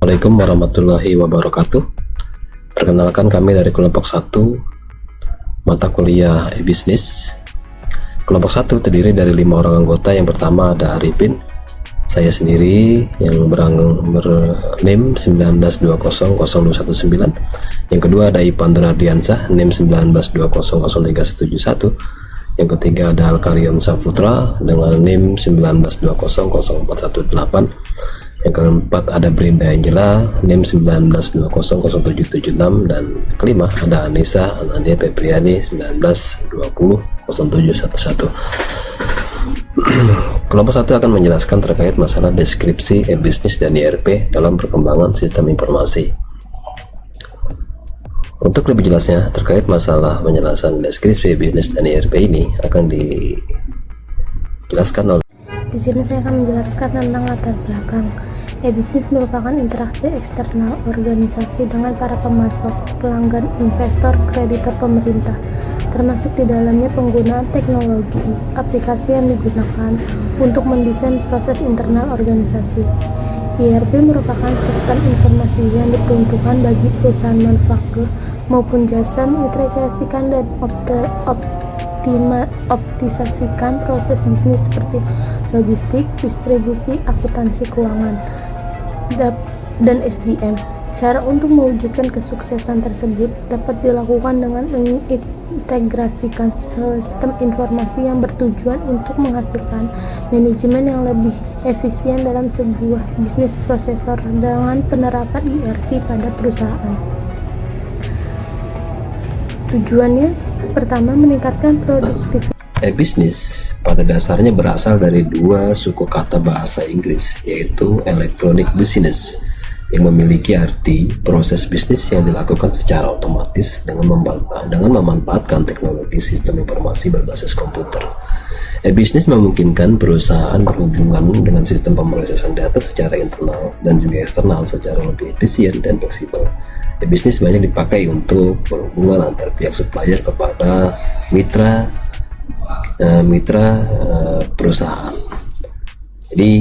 Assalamualaikum warahmatullahi wabarakatuh. Perkenalkan, kami dari kelompok 1 mata kuliah e-bisnis. Kelompok 1 terdiri dari 5 orang anggota. Yang pertama ada Arifin, saya sendiri yang bername 19200219. Yang kedua ada Ipan Radiansah, NIM 19200371. Yang ketiga ada Alkarion Saputra dengan NIM 19200418. Yang keempat ada Brinda Angela, NIM 19200776. Dan kelima ada Anissa Anandia Febriani 19200711. Kelompok 1 akan menjelaskan terkait masalah deskripsi e-bisnis dan ERP dalam perkembangan sistem informasi. Untuk lebih jelasnya terkait masalah penjelasan deskripsi e-bisnis dan ERP ini akan dijelaskan oleh. Di sini saya akan menjelaskan tentang latar belakang. E-bisnis merupakan interaksi eksternal organisasi dengan para pemasok, pelanggan, investor, kreditor, pemerintah, termasuk di dalamnya penggunaan teknologi, aplikasi yang digunakan untuk mendesain proses internal organisasi. ERP merupakan sistem informasi yang diperuntukkan bagi perusahaan manufaktur maupun jasa mengintegrasikan dan optimalisasikan proses bisnis seperti logistik, distribusi, akuntansi keuangan, dan SDM. Cara untuk mewujudkan kesuksesan tersebut dapat dilakukan dengan mengintegrasikan sistem informasi yang bertujuan untuk menghasilkan manajemen yang lebih efisien dalam sebuah bisnis prosesor dengan penerapan ERP pada perusahaan. Tujuannya pertama meningkatkan produktivitas. E-bisnis pada dasarnya berasal dari dua suku kata bahasa Inggris, yaitu electronic business yang memiliki arti proses bisnis yang dilakukan secara otomatis dengan memanfaatkan teknologi sistem informasi berbasis komputer. E-bisnis memungkinkan perusahaan berhubungan dengan sistem pemrosesan data secara internal dan juga eksternal secara lebih efisien dan fleksibel. E-bisnis banyak dipakai untuk berhubungan antar pihak supplier kepada mitra perusahaan. Jadi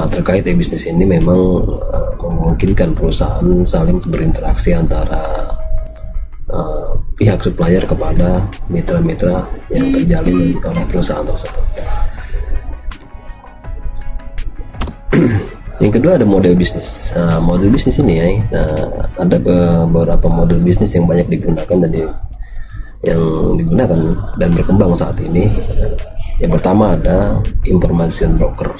terkait e-bisnis ini memang memungkinkan perusahaan saling berinteraksi antara pihak supplier kepada mitra-mitra yang terjalin oleh perusahaan tersebut. Yang kedua ada model bisnis. Model bisnis ini ada beberapa model bisnis yang banyak digunakan dan berkembang saat ini. Yang pertama ada information broker,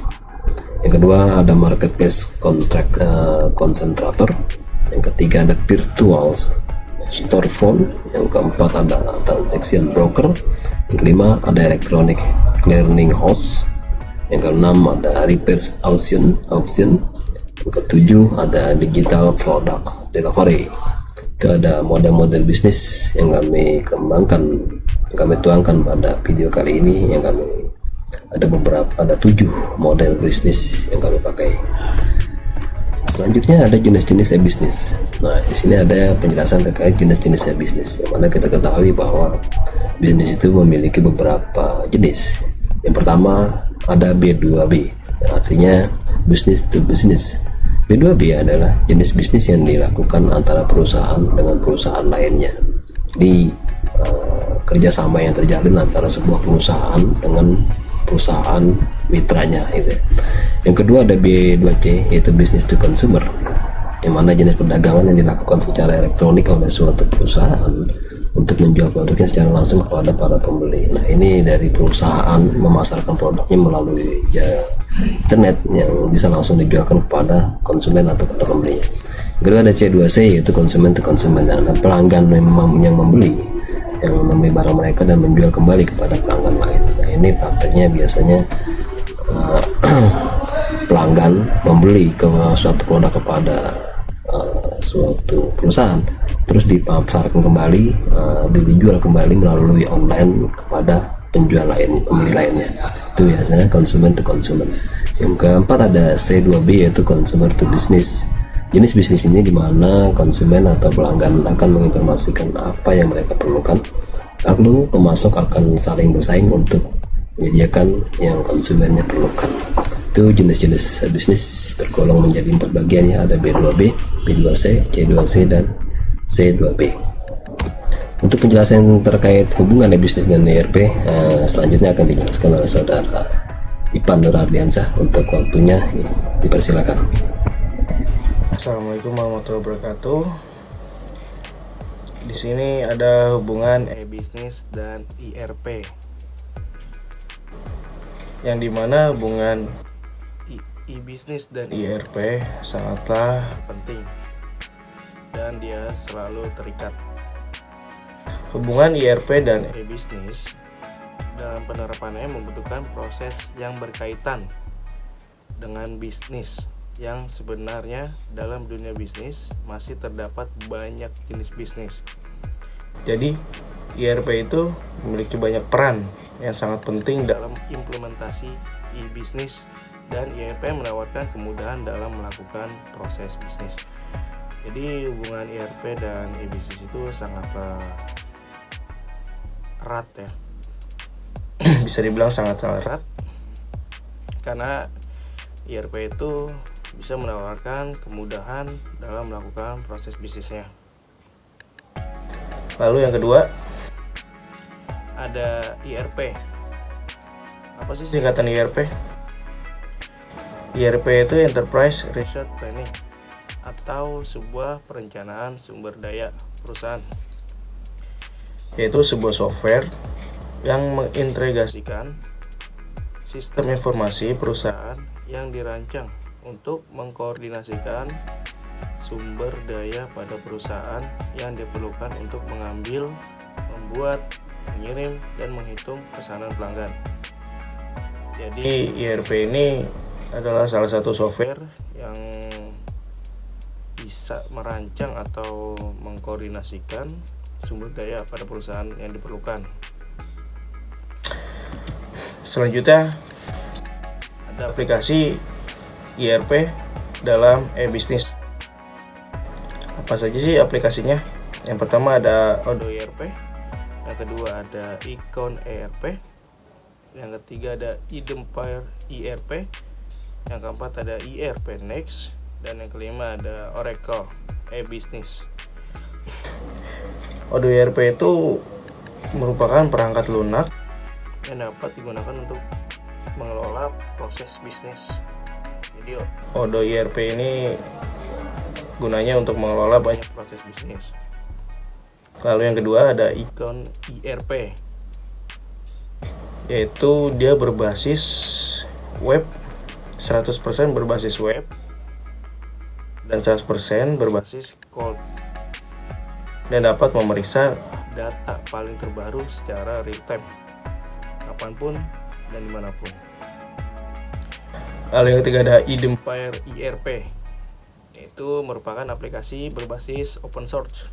yang kedua ada marketplace contract concentrator, yang ketiga ada virtual storefront, yang keempat ada transaction broker, yang kelima ada electronic clearing house, yang keenam ada repair auction, yang ketujuh ada digital product delivery. Itu ada model-model bisnis yang kami kembangkan, yang kami tuangkan pada video kali ini. Yang kami ada 7 model bisnis yang kami pakai. Selanjutnya ada jenis-jenis e-bisnis. Nah, di sini ada penjelasan terkait jenis-jenis e-bisnis, yang mana kita ketahui bahwa bisnis itu memiliki beberapa jenis. Yang pertama ada B2B, yang artinya business to business. B2B adalah jenis bisnis yang dilakukan antara perusahaan dengan perusahaan lainnya. Jadi kerjasama yang terjalin antara sebuah perusahaan dengan perusahaan mitranya itu. Yang kedua ada B2C, yaitu business to consumer, yang mana jenis perdagangan yang dilakukan secara elektronik oleh suatu perusahaan untuk menjual produknya secara langsung kepada para pembeli. Nah, ini dari perusahaan memasarkan produknya melalui internet yang bisa langsung dijualkan kepada konsumen atau pada pembeli. Kedua ada C2C, yaitu konsumen to konsumen. Nah, pelanggan yang membeli barang mereka dan menjual kembali kepada pelanggan lain. Nah, ini prakteknya biasanya pelanggan membeli suatu produk kepada suatu perusahaan, terus dipasarkan kembali, dijual kembali melalui online kepada penjual lain, pembeli lainnya. Itu biasanya konsumen to konsumen. Yang keempat ada C2B, yaitu consumer to business. Jenis bisnis ini di mana konsumen atau pelanggan akan menginformasikan apa yang mereka perlukan, lalu pemasok akan saling bersaing untuk menyediakan yang konsumennya perlukan. itu jenis-jenis bisnis tergolong menjadi 4 bagian ya, ada B2B, B2C, C2C, dan C2B. Untuk penjelasan terkait hubungan bisnis dan ERP, selanjutnya akan dijelaskan oleh saudara Ipan Nurardiansyah. Untuk waktunya dipersilakan. Assalamualaikum warahmatullahi wabarakatuh. Di sini ada hubungan e-bisnis dan ERP, yang dimana hubungan e-bisnis dan ERP sangatlah penting dan dia selalu terikat. Hubungan ERP dan e-bisnis dalam penerapannya membutuhkan proses yang berkaitan dengan bisnis, yang sebenarnya dalam dunia bisnis masih terdapat banyak jenis bisnis. Jadi ERP itu memiliki banyak peran yang sangat penting dalam implementasi e-bisnis, dan ERP menawarkan kemudahan dalam melakukan proses bisnis. Jadi hubungan ERP dan e-bisnis itu sangatlah erat ya. Bisa dibilang sangat erat karena ERP itu bisa menawarkan kemudahan dalam melakukan proses bisnisnya. Lalu yang kedua ada ERP. Apa sih singkatan ERP? ERP itu Enterprise Resource Planning, atau sebuah perencanaan sumber daya perusahaan, yaitu sebuah software yang mengintegrasikan sistem informasi perusahaan yang dirancang untuk mengkoordinasikan sumber daya pada perusahaan yang diperlukan untuk mengambil, membuat, mengirim, dan menghitung pesanan pelanggan. Jadi ERP ini adalah salah satu software yang bisa merancang atau mengkoordinasikan sumber daya pada perusahaan yang diperlukan. Selanjutnya ada aplikasi ERP dalam e-bisnis. Apa saja sih aplikasinya? Yang pertama ada Odoo ERP, yang kedua ada Icon ERP, yang ketiga ada Idempire ERP, yang keempat ada ERP Next, dan yang kelima ada Oracle e-Business. Odoo ERP itu merupakan perangkat lunak yang dapat digunakan untuk mengelola proses bisnis. Jadi Odoo ERP ini gunanya untuk mengelola banyak proses bisnis. Lalu yang kedua ada Icon ERP, yaitu dia berbasis web, 100% berbasis web dan 100% berbasis cloud, dan dapat memeriksa data paling terbaru secara real time, kapanpun dan dimanapun. Lalu yang ketiga ada Idempire ERP, yaitu merupakan aplikasi berbasis open source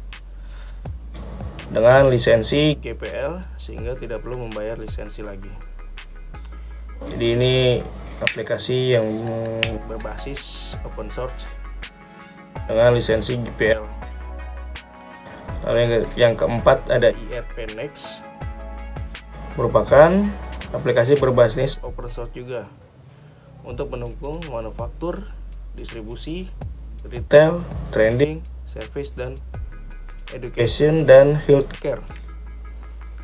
dengan lisensi GPL sehingga tidak perlu membayar lisensi lagi. Jadi ini aplikasi yang berbasis open source dengan lisensi GPL. Lalu yang keempat ada ERP Next, merupakan aplikasi berbasis open source juga untuk mendukung manufaktur, distribusi, retail, trading, service, dan education dan healthcare.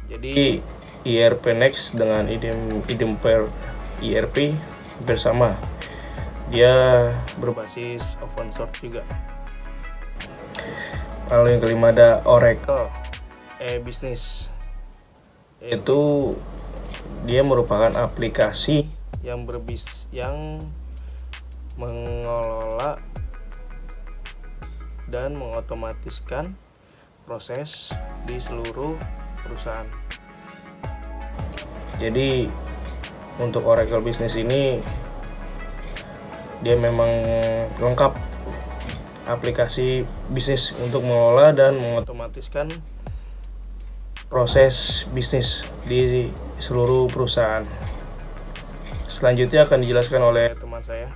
Jadi ERP Next dengan Idempire ERP bersama, dia berbasis open source juga. Lalu yang kelima ada Oracle e-Business, yaitu dia merupakan aplikasi yang mengelola dan mengotomatiskan proses di seluruh perusahaan. Jadi untuk Oracle Business ini dia memang lengkap aplikasi bisnis untuk mengelola dan mengotomatiskan proses bisnis di seluruh perusahaan. Selanjutnya akan dijelaskan oleh teman saya.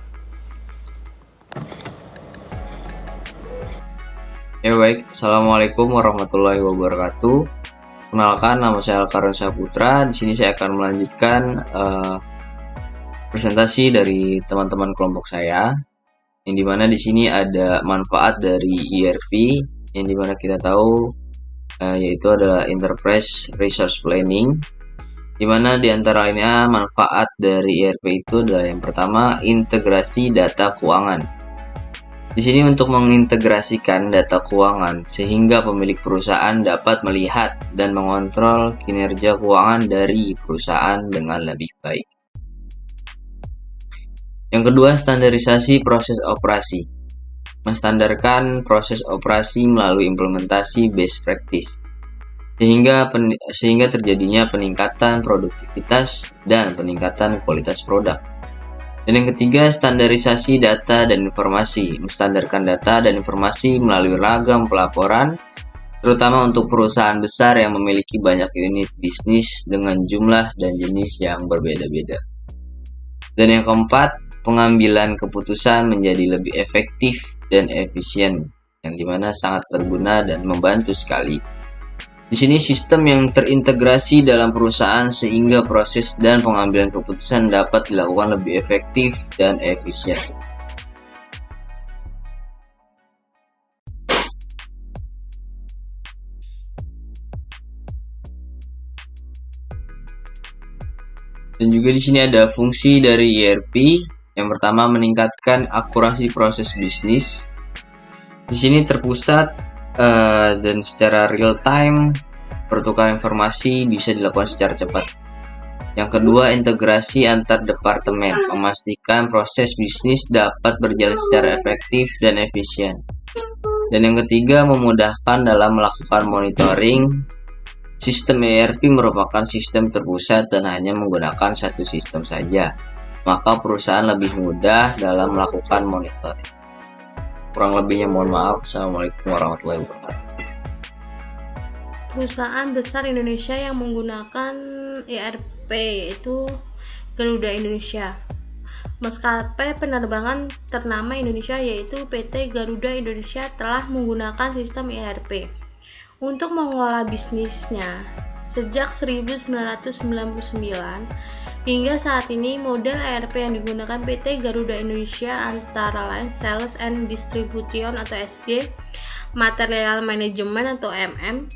Ya baik, Assalamualaikum warahmatullahi wabarakatuh. Kenalkan, nama saya Alkaron Saputra. Di sini saya akan melanjutkan presentasi dari teman-teman kelompok saya, yang dimana di sini ada manfaat dari ERP, yang dimana kita tahu yaitu adalah Enterprise Resource Planning, dimana diantaranya manfaat dari ERP itu adalah yang pertama, integrasi data keuangan. Di sini untuk mengintegrasikan data keuangan sehingga pemilik perusahaan dapat melihat dan mengontrol kinerja keuangan dari perusahaan dengan lebih baik. Yang kedua, standarisasi proses operasi. Menstandarkan proses operasi melalui implementasi best practice sehingga terjadinya peningkatan produktivitas dan peningkatan kualitas produk. Dan yang ketiga, standarisasi data dan informasi. Menstandarkan data dan informasi melalui ragam pelaporan, terutama untuk perusahaan besar yang memiliki banyak unit bisnis dengan jumlah dan jenis yang berbeda-beda. Dan yang keempat, pengambilan keputusan menjadi lebih efektif dan efisien, yang dimana sangat berguna dan membantu sekali. Di sini sistem yang terintegrasi dalam perusahaan sehingga proses dan pengambilan keputusan dapat dilakukan lebih efektif dan efisien. Dan juga di sini ada fungsi dari ERP. Yang pertama, meningkatkan akurasi proses bisnis. Di sini terpusat dan secara real time pertukaran informasi bisa dilakukan secara cepat. Yang kedua, integrasi antar departemen, memastikan proses bisnis dapat berjalan secara efektif dan efisien. Dan yang ketiga, memudahkan dalam melakukan monitoring. Sistem ERP merupakan sistem terpusat dan hanya menggunakan satu sistem saja, maka perusahaan lebih mudah dalam melakukan monitoring. Kurang lebihnya mohon maaf. Assalamualaikum warahmatullahi wabarakatuh. Perusahaan besar Indonesia yang menggunakan ERP yaitu Garuda Indonesia. Maskapai penerbangan ternama Indonesia yaitu PT Garuda Indonesia telah menggunakan sistem ERP untuk mengelola bisnisnya sejak 1999 hingga saat ini. Model ERP yang digunakan PT Garuda Indonesia antara lain Sales and Distribution atau SD, Material Management atau MM,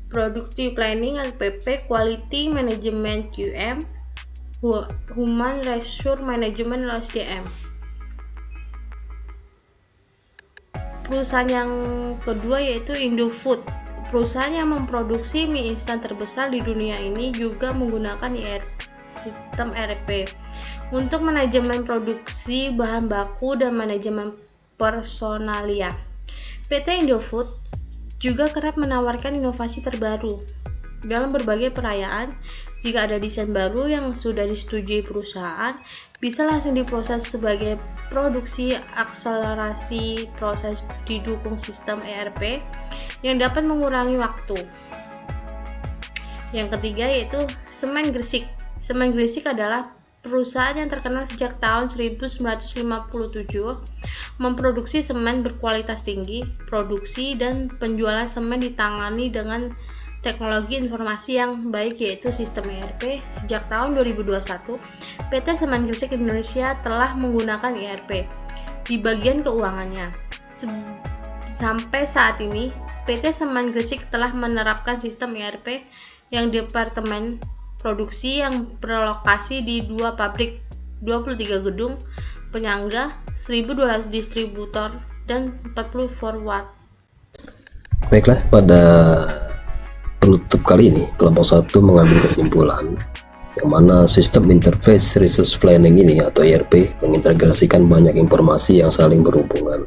Productive Planning atau PP, Quality Management QM, Human Resource Management atau SDM. Perusahaan yang kedua yaitu Indofood. Perusahaan yang memproduksi mie instan terbesar di dunia ini juga menggunakan sistem ERP untuk manajemen produksi bahan baku dan manajemen personalia. PT Indofood juga kerap menawarkan inovasi terbaru dalam berbagai perayaan. Jika ada desain baru yang sudah disetujui perusahaan, bisa langsung diproses sebagai produksi. Akselerasi proses didukung sistem ERP yang dapat mengurangi waktu. Yang ketiga yaitu Semen Gresik. Semen Gresik adalah perusahaan yang terkenal sejak tahun 1957 memproduksi semen berkualitas tinggi. Produksi dan penjualan semen ditangani dengan teknologi informasi yang baik yaitu sistem ERP. Sejak tahun 2021, PT Semen Gresik Indonesia telah menggunakan ERP di bagian keuangannya. Sampai saat ini, PT Semen Gresik telah menerapkan sistem ERP yang departemen produksi yang berlokasi di 2 pabrik, 23 gedung penyangga, 1.200 distributor, dan 40 forward. Baiklah, pada penutup kali ini kelompok 1 mengambil kesimpulan yang mana sistem Interface Resource Planning ini atau ERP mengintegrasikan banyak informasi yang saling berhubungan.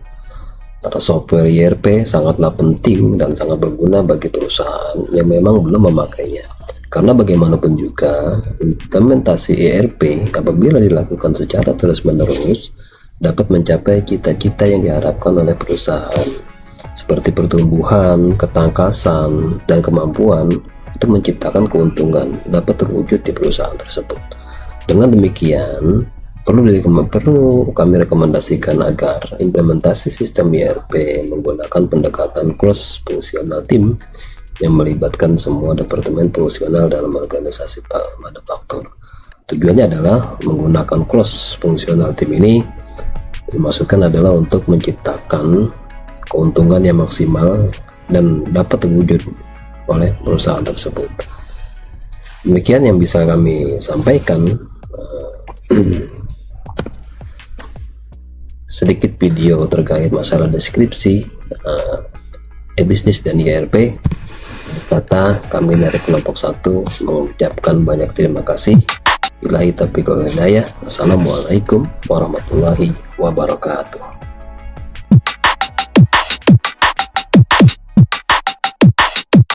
Antara software ERP sangatlah penting dan sangat berguna bagi perusahaan yang memang belum memakainya. Karena bagaimanapun juga, implementasi ERP apabila dilakukan secara terus-menerus dapat mencapai cita-cita yang diharapkan oleh perusahaan, seperti pertumbuhan, ketangkasan, dan kemampuan untuk menciptakan keuntungan dapat terwujud di perusahaan tersebut. Dengan demikian, perlu kami rekomendasikan agar implementasi sistem ERP menggunakan pendekatan cross fungsional team yang melibatkan semua departemen fungsional dalam organisasi manufaktur. Tujuannya adalah menggunakan cross fungsional tim ini dimaksudkan adalah untuk menciptakan keuntungan yang maksimal dan dapat terwujud oleh perusahaan tersebut. Demikian yang bisa kami sampaikan. Sedikit video terkait masalah deskripsi e-bisnis dan ERP. Kata kami dari kelompok 1 mengucapkan banyak terima kasih. Billahi taufiq wal hidayah. Assalamualaikum warahmatullahi wabarakatuh.